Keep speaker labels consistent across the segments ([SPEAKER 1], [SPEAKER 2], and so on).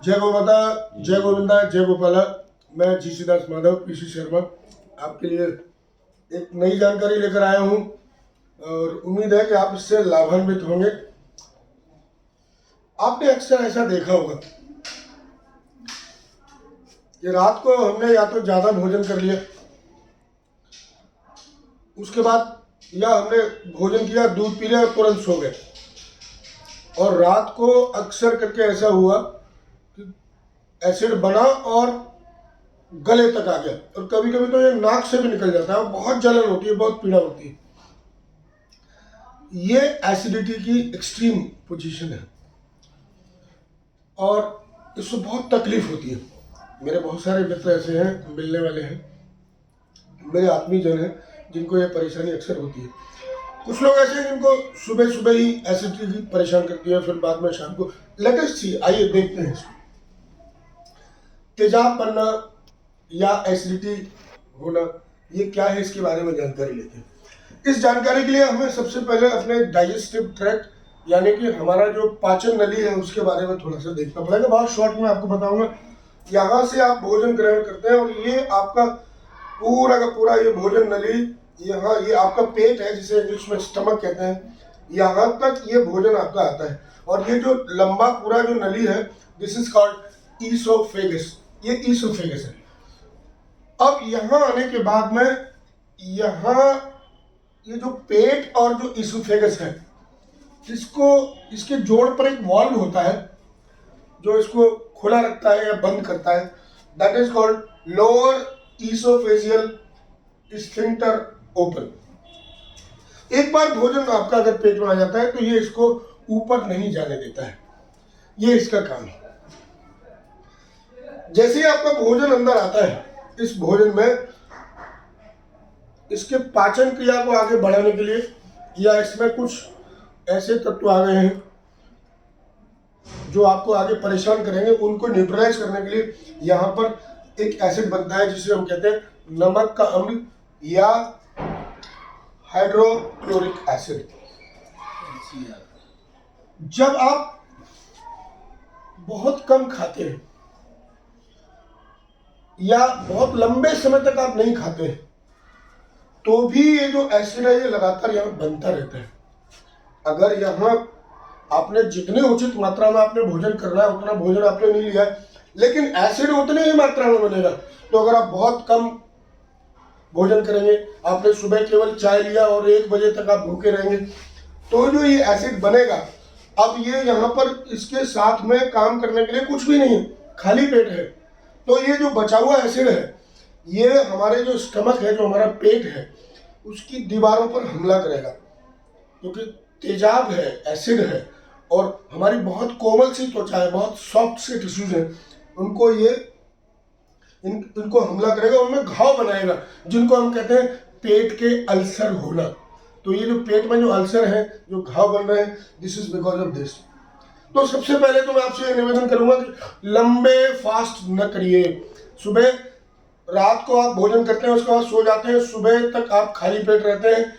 [SPEAKER 1] जय गौ माता, जय गोविंदा, जय गोपाला। मैं जीसी दास माधव, पीसी शर्मा आपके लिए एक नई जानकारी लेकर आया हूँ और उम्मीद है कि आप इससे लाभान्वित होंगे। आपने अक्सर ऐसा देखा होगा कि रात को हमने या तो ज़्यादा भोजन कर लिया, उसके बाद या हमने भोजन किया, दूध पी लिया और तुरंत सो गए। और रात को अक्सर करके ऐसा हुआ कि एसिड बना और गले तक आ गया, और कभी कभी तो ये नाक से भी निकल जाता है और बहुत जलन होती है, बहुत पीड़ा होती है। ये एसिडिटी की एक्सट्रीम पोजीशन है और इससे बहुत तकलीफ होती है। मेरे बहुत सारे मित्र ऐसे हैं, मिलने वाले हैं, मेरे आत्मीय जन हैं जिनको ये परेशानी अक्सर होती है। कुछ लोग ऐसे हैं जिनको सुबह सुबह ही एसिडिटी परेशान करती है, फिर बाद में शाम को। लेटेस्ट सी आइए देखते हैं इसको। तेजाब बनना या एसिडिटी होना, ये क्या है, इसके बारे में जानकारी लेते हैं। इस जानकारी के लिए हमें सबसे पहले अपने डाइजेस्टिव ट्रैक्ट यानी कि हमारा जो पाचन नली है उसके बारे में थोड़ा सा देखना पड़ेगा। बहुत शॉर्ट में आपको बताऊंगा। यहाँ से आप भोजन ग्रहण करते हैं और ये आपका पूरा का पूरा ये भोजन नली, यहाँ ये आपका पेट है जिसे इंग्लिश में स्टमक कहते हैं, यहाँ तक ये भोजन आपका आता है। और ये जो लंबा पूरा जो नली है, दिस इज कॉल्ड ईसोफेगस। ये ईसोफेगस है। अब यहाँ आने के बाद में यहाँ ये जो पेट और जो ईसोफेगस है, इसके जोड़ पर एक वाल्व होता है जो इसको खुला रखता है या बंद करता है। That is called lower oesophageal sphincter open. एक बार भोजन आपका अगर पेट में आ जाता है तो ये इसको ऊपर नहीं जाने देता है, ये इसका काम है। जैसे ही आपका भोजन अंदर आता है, इस भोजन में इसके पाचन क्रिया को आगे बढ़ाने के लिए या इसमें कुछ ऐसे तत्व आ गए हैं जो आपको आगे परेशान करेंगे, उनको न्यूट्रलाइज करने के लिए यहाँ पर एक एसिड बनता है जिसे हम कहते हैं नमक का अम्ल या हाइड्रोक्लोरिक एसिड। जब आप बहुत कम खाते हैं या बहुत लंबे समय तक आप नहीं खाते हैं, तो भी ये जो एसिड है ये लगातार यहाँ बनता रहता है। अगर यहाँ आपने जितनी उचित मात्रा में आपने भोजन करना है उतना भोजन आपने नहीं लिया है, लेकिन एसिड उतनी ही मात्रा में बनेगा। तो अगर आप बहुत कम भोजन करेंगे, आपने सुबह केवल चाय लिया और 1 बजे तक आप भूखे रहेंगे, तो जो ये एसिड बनेगा, अब ये यहाँ पर इसके साथ में काम करने के लिए कुछ भी नहीं है, खाली पेट है। तो ये जो बचा हुआ एसिड है ये हमारे जो स्टमक है, जो हमारा पेट है, उसकी दीवारों पर हमला करेगा, क्योंकि तेजाब है, एसिड है और हमारी बहुत कोमल सी त्वचा है, बहुत सॉफ्ट से टिश्यूज हैं, उनको ये इनको हमला करेगा, उनमें घाव बनाएगा, जिनको हम कहते हैं पेट के अल्सर होना। तो ये जो पेट में जो अल्सर है, जो घाव बन रहे हैं, this is because of this. तो सबसे पहले तो मैं आपसे निवेदन करूंगा कि लंबे फास्ट न करिए। सुबह रात को आप भोजन करते हैं, उसके बाद सो जाते हैं, सुबह तक आप खाली पेट रहते हैं।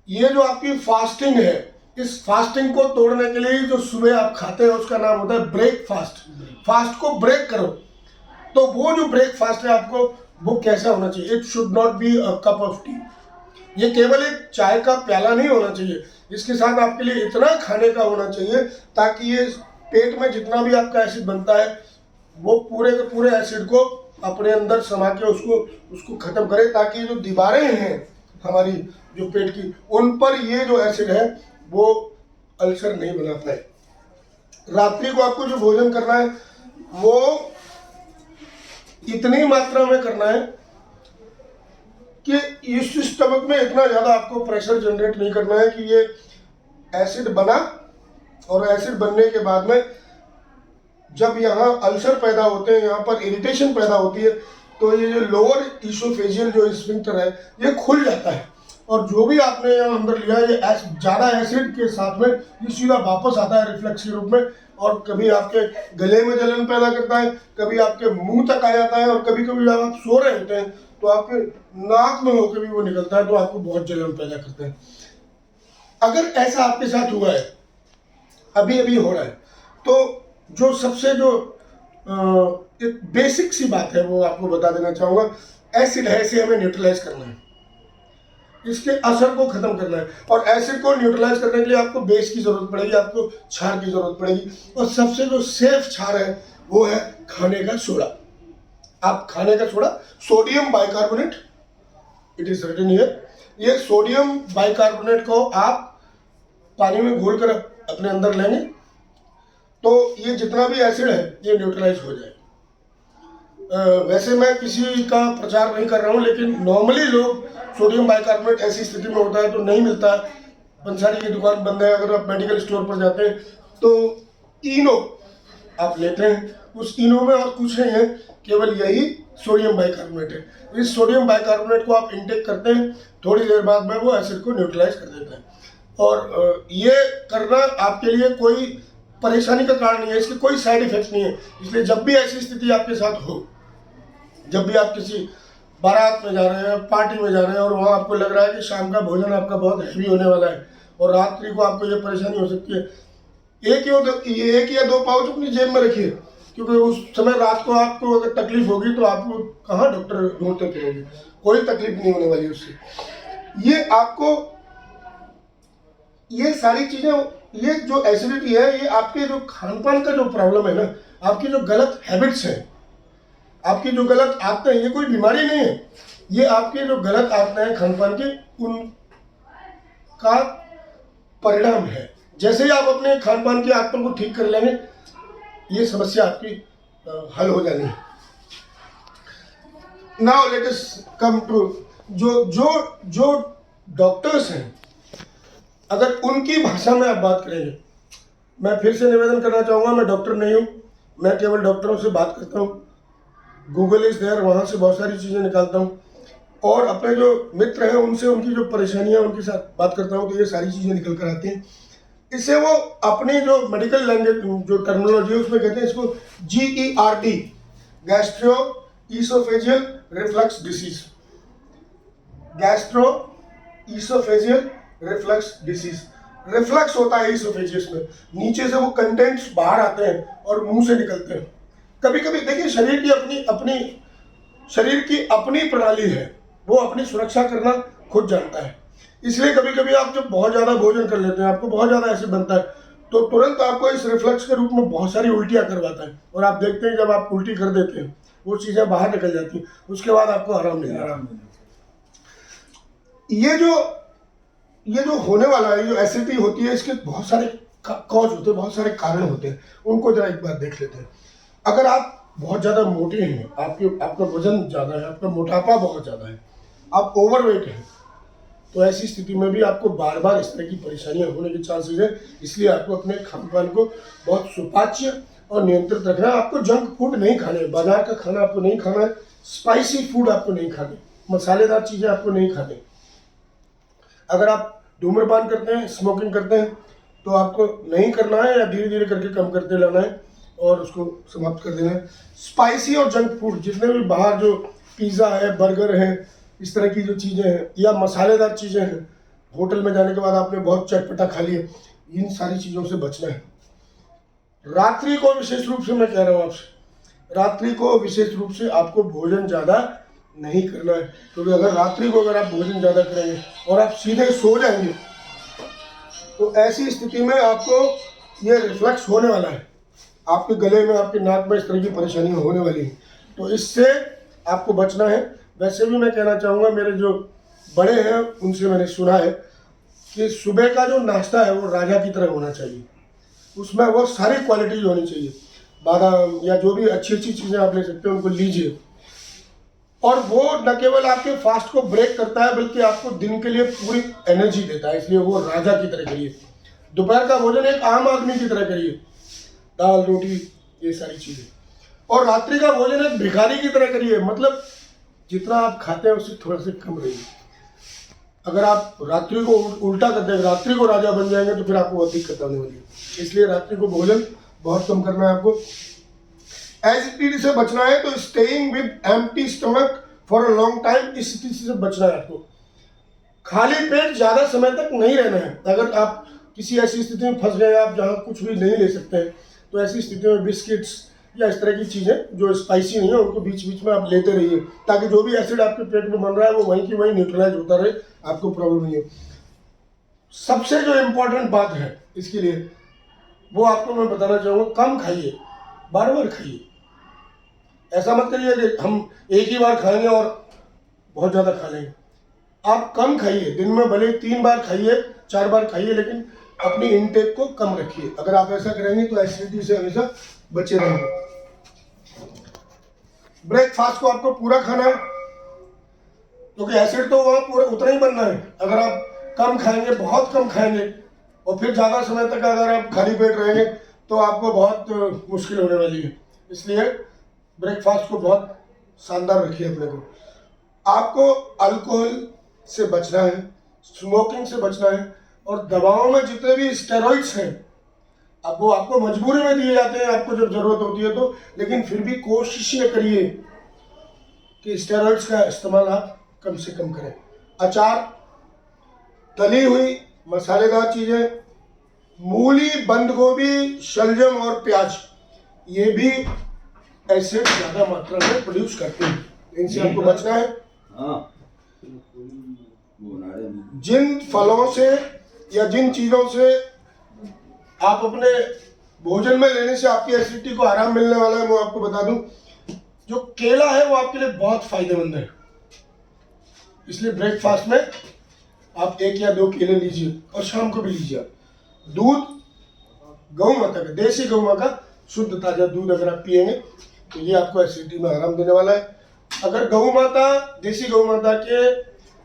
[SPEAKER 1] ये जो आपकी फास्टिंग है, इस फास्टिंग को तोड़ने के लिए जो सुबह आप खाते हैं उसका नाम होता है ब्रेकफास्ट। फास्ट को ब्रेक करो। तो वो जो ब्रेकफास्ट है आपको, वो कैसा होना चाहिए? It should not be a cup of T. ये केवल एक चाय का प्याला नहीं होना चाहिए, इसके साथ आपके लिए इतना खाने का होना चाहिए ताकि ये पेट में जितना भी आपका एसिड बनता है वो पूरे के पूरे एसिड को अपने अंदर समा के उसको खत्म करे, ताकि जो दीवारें हैं हमारी जो पेट की, उन पर ये जो एसिड है वो अल्सर नहीं बना पाए। रात्रि को आपको जो भोजन करना है वो इतनी मात्रा में करना है कि इस स्टमक में इतना ज़्यादा आपको प्रेशर जनरेट नहीं करना है कि ये एसिड बना, और एसिड बनने के बाद में जब यहाँ अल्सर पैदा होते हैं, यहाँ पर इरिटेशन पैदा होती है, तो ये जो लोअर ईसोफेजियल जो स्फिंक्टर है ये खुल जाता है, और जो भी आपने यहाँ अंदर लिया ये ज़्यादा एसिड के साथ में ये सीधा वापस आता है रिफ्लेक्स के रूप में, और कभी आपके गले में जलन पैदा करता है, कभी आपके मुंह तक आ जाता है, और कभी कभी जब आप सो रहे होते हैं तो आपके नाक में होकर भी वो निकलता है, तो आपको बहुत जलन पैदा करता है। अगर ऐसा आपके साथ हुआ है, अभी अभी हो रहा है, तो जो सबसे जो एक बेसिक सी बात है वो आपको बता देना चाहूँगा। एसिड है, इसे हमें न्यूट्रलाइज करना है, इसके असर को खत्म करना है। और एसिड को न्यूट्रलाइज करने के लिए आपको बेस की जरूरत पड़ेगी, आपको क्षार की जरूरत पड़ेगी। और सबसे जो सेफ क्षार है वो है खाने का सोडा। आप खाने का soda, sodium bicarbonate, it is written here, ये सोडियम बाइकार्बोनेट को आप पानी में घोल कर अपने अंदर लेंगे तो ये जितना भी एसिड है ये न्यूट्रलाइज हो जाए। वैसे मैं किसी का प्रचार नहीं कर रहा हूँ, लेकिन नॉर्मली लोग सोडियम बाइकार्बोनेट ऐसी स्थिति में होता है तो नहीं मिलता, पंसारी की दुकान बंद है, अगर आप मेडिकल स्टोर पर जाते हैं तो इनो आप लेते हैं, उस इनो में और कुछ नहीं है, केवल यही सोडियम बाइकार्बोनेट है। इस सोडियम बाइकार्बोनेट को आप इंटेक करते हैं, थोड़ी देर बाद में वो एसिड को न्यूट्रलाइज कर देता है। और ये करना आपके लिए कोई परेशानी का कारण नहीं है, इसके कोई साइड इफेक्ट नहीं है। इसलिए जब भी ऐसी स्थिति आपके साथ हो, जब भी आप किसी बारात में जा रहे हैं, पार्टी में जा रहे हैं और वहाँ आपको लग रहा है कि शाम का भोजन आपका बहुत हैवी होने वाला है और रात्रि को आपको ये परेशानी हो सकती है, एक या दो पाउच अपनी जेब में रखिए, क्योंकि उस समय रात को आपको अगर तकलीफ होगी तो आपको कहाँ डॉक्टर ढूंढते फिरोगे, कोई तकलीफ नहीं होने वाली उससे। ये आपको ये सारी चीजें, ये जो एसिडिटी है ये आपके जो खान पान का जो प्रॉब्लम है ना, आपकी जो गलत हैबिट्स हैं, आपकी जो गलत आदतें हैं, ये कोई बीमारी नहीं है, ये आपके जो गलत आदतें हैं खान पान की, उनका परिणाम है। जैसे ही आप अपने खान पान की आदतों को ठीक कर लेंगे ये समस्या आपकी हल हो जानी है। Now let us come to जो जो जो डॉक्टर्स हैं, अगर उनकी भाषा में आप बात करेंगे, मैं फिर से निवेदन करना चाहूँगा, मैं डॉक्टर नहीं हूँ, मैं केवल डॉक्टरों से बात करता हूँ, गूगल इज देयर, वहाँ से बहुत सारी चीज़ें निकालता हूँ और अपने जो मित्र हैं उनसे उनकी जो परेशानियाँ उनके साथ बात करता हूँ तो ये सारी चीज़ें निकल कर आती हैं। इससे वो अपनी जो मेडिकल लैंग्वेज जो टर्मिनोलॉजी है उसमें कहते हैं इसको GERD, gastro oesophageal reflux disease, gastro oesophageal reflux disease. Reflux होता है ईसोफेजियस में, नीचे से वो कंटेंट्स बाहर आते हैं और मुंह से निकलते हैं। कभी कभी देखिए शरीर की अपनी प्रणाली है, वो अपनी सुरक्षा करना खुद जानता है। इसलिए कभी कभी आप जब बहुत ज़्यादा भोजन कर लेते हैं, आपको बहुत ज़्यादा ऐसे बनता है तो तुरंत आपको इस रिफ्लक्स के रूप में बहुत सारी उल्टियाँ करवाता है और आप देखते हैं जब आप उल्टी कर देते हैं वो चीज़ें बाहर निकल जाती हैं, उसके बाद आपको आराम नहीं आ रहा। ये जो होने वाला है, जो एसिडिटी होती है, इसके बहुत सारे कॉज होते हैं, बहुत सारे कारण होते हैं, उनको जरा एक बार देख लेते हैं। अगर आप बहुत ज़्यादा मोटे हैं, आपका वजन ज़्यादा है, आपका मोटापा बहुत ज़्यादा है, आप ओवरवेट हैं, तो ऐसी स्थिति में भी आपको बार बार इस तरह की परेशानियां होने के चांसेस है। इसलिए आपको अपने खान पान को बहुत सुपाच्य और नियंत्रित रखना है। आपको जंक फूड नहीं खाने, बाजार का खाना आपको नहीं खाना है, स्पाइसी फूड आपको नहीं खाने, मसालेदार चीज़ें आपको नहीं खाने। अगर आप धूम्रपान करते हैं, स्मोकिंग करते हैं तो आपको नहीं करना है या धीरे धीरे करके कम करते लाना है और उसको समाप्त कर देना है। स्पाइसी और जंक फूड, जितने भी बाहर जो पिज़्ज़ा है, बर्गर है, इस तरह की जो चीज़ें हैं या मसालेदार चीज़ें हैं, होटल में जाने के बाद आपने बहुत चटपटा खा लिया, इन सारी चीज़ों से बचना है। रात्रि को विशेष रूप से मैं कह रहा हूँ आपसे, रात्रि को विशेष रूप से आपको भोजन ज़्यादा नहीं करना है, क्योंकि अगर रात्रि को अगर आप भोजन ज़्यादा करेंगे और आप सीधे सो जाएंगे तो ऐसी स्थिति में आपको ये रिफ्लक्स होने वाला है, आपके गले में, आपके नाक में इस तरह की परेशानियाँ होने वाली हैं, तो इससे आपको बचना है। वैसे भी मैं कहना चाहूँगा, मेरे जो बड़े हैं उनसे मैंने सुना है कि सुबह का जो नाश्ता है वो राजा की तरह होना चाहिए, उसमें वो सारी क्वालिटीज होनी चाहिए, बादाम या जो भी अच्छी अच्छी चीज़ें आप ले सकते हैं उनको लीजिए, और वो न केवल आपके फास्ट को ब्रेक करता है बल्कि आपको दिन के लिए पूरी एनर्जी देता है, इसलिए वो राजा की तरह करिए। दोपहर का भोजन एक आम आदमी की तरह करिए, दाल रोटी ये सारी चीज़ें, और रात्रि का भोजन एक भिखारी की तरह करिए, मतलब जितना आप खाते हैं उससे थोड़ा सा कम रहिए। अगर आप रात्रि को उल्टा कर देंगे, रात्रि को राजा बन जाएंगे तो फिर आपको बहुत दिक्कत आने वाली है। इसलिए रात्रि को भोजन बहुत कम करना है आपको। एसिडिटी से बचना है तो staying with empty stomach for a long time, इस स्थिति से बचना है आपको। खाली पेट ज़्यादा समय तक नहीं रहना है। अगर आप किसी ऐसी स्थिति में फंस गए आप जहाँ कुछ भी नहीं ले सकते हैं तो ऐसी स्थिति में बिस्किट्स या इस तरह की चीज़ें जो स्पाइसी नहीं है उनको बीच बीच में आप लेते रहिए, ताकि जो भी एसिड आपके पेट में बन रहा है वो वहीं की वहीं न्यूट्रलाइज होता रहे, आपको प्रॉब्लम नहीं है। सबसे जो इम्पोर्टेंट बात है इसके लिए वो आपको मैं बताना चाहूँगा, कम खाइए, बार बार खाइए। ऐसा मत करिए कि हम एक ही बार खाएंगे और बहुत ज़्यादा खा लेंगे। आप कम खाइए, दिन में भले 3 बार खाइए, 4 बार खाइए, लेकिन अपनी इनटेक को कम रखिए। अगर आप ऐसा करेंगे तो एसिडिटी से हमेशा बचे रहेंगे। ब्रेकफास्ट को आपको पूरा खाना है, क्योंकि एसिड तो वहाँ पूरा उतना ही बनना है। अगर आप कम खाएंगे, बहुत कम खाएंगे और फिर ज़्यादा समय तक अगर आप खाली पेट रहेंगे तो आपको बहुत मुश्किल होने वाली है। इसलिए ब्रेकफास्ट को बहुत शानदार रखिए अपने को। आपको अल्कोहल से बचना है, स्मोकिंग से बचना है, और दवाओं में जितने भी स्टेरॉइड्स हैं अब वो आपको मजबूरी में दिए जाते हैं, आपको जब जरूरत होती है तो, लेकिन फिर भी कोशिश ये करिए कि स्टेरॉइड्स का इस्तेमाल आप कम से कम करें। अचार, तली हुई मसालेदार चीज़ें, मूली, बंद गोभी, शलजम और प्याज, ये भी एसिड ज़्यादा मात्रा में प्रोड्यूस करते हैं, इनसे आपको बचना है। जिन फलों से या जिन चीज़ों से आप अपने भोजन में लेने से आपकी एसिडिटी को आराम मिलने वाला है, वो आपको बता दूं, जो केला है वो आपके लिए बहुत फायदेमंद है। इसलिए ब्रेकफास्ट में आप 1 या 2 केले लीजिए और शाम को भी लीजिए। दूध, गौ माता का, देसी गौ माता का शुद्ध ताजा दूध अगर आप पिएंगे तो ये आपको एसिडिटी में आराम देने वाला है। अगर गौ माता, देसी गौ माता के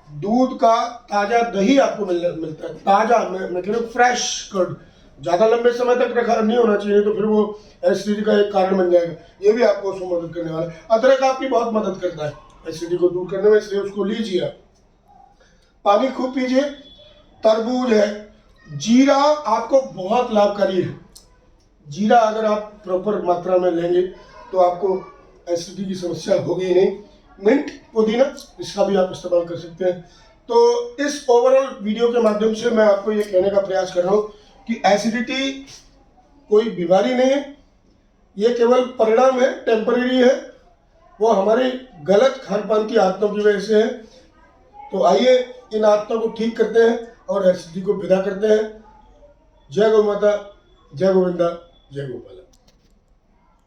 [SPEAKER 1] दूध का ताजा दही आपको मिलता है, ताजा, मैं कह रहा हूँ फ्रेश कर्ड, ज़्यादा लंबे समय तक रखा नहीं होना चाहिए, तो फिर वो एसिडिटी का एक कारण बन जाएगा। ये भी आपको उसमें मदद करने वाला है। अदरक आपकी बहुत मदद करता है एसिडिटी को दूर करने में, इसलिए उसको लीजिए आप। पानी खूब पीजिए। तरबूज है, जीरा आपको बहुत लाभकारी है। जीरा अगर आप प्रॉपर मात्रा में लेंगे तो आपको एसिडिटी की समस्या होगी ही नहीं। मिंट, पुदीना, इसका भी आप इस्तेमाल कर सकते हैं। तो इस ओवरऑल वीडियो के माध्यम से मैं आपको ये कहने का प्रयास कर रहा हूँ कि एसिडिटी कोई बीमारी नहीं है, ये केवल परिणाम है, टेम्परेरी है, वो हमारी गलत खान पान की आदतों की वजह से है। तो आइए इन आदतों को ठीक करते हैं और एसिडिटी को विदा करते हैं। जय गौ माता, जय गोविंदा, जय गोपाल।